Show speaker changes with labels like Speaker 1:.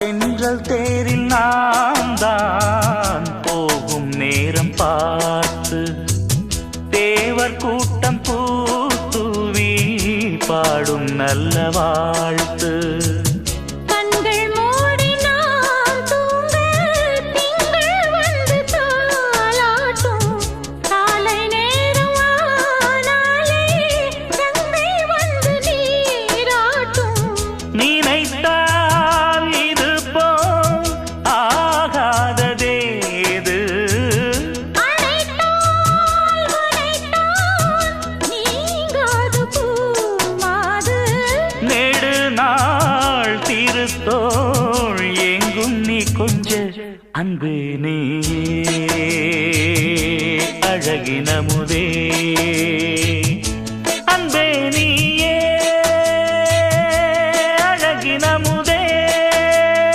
Speaker 1: தென்றல் தேரில் நாம் தான் போகும் நேரம் பார்த்து தேவர் கூட்டம் பூத்தூவி பாடும் நல்ல வாழ்த்து. தோள் எங்கும் நீ கொஞ்ச அன்பு நீ அழகினமுதே.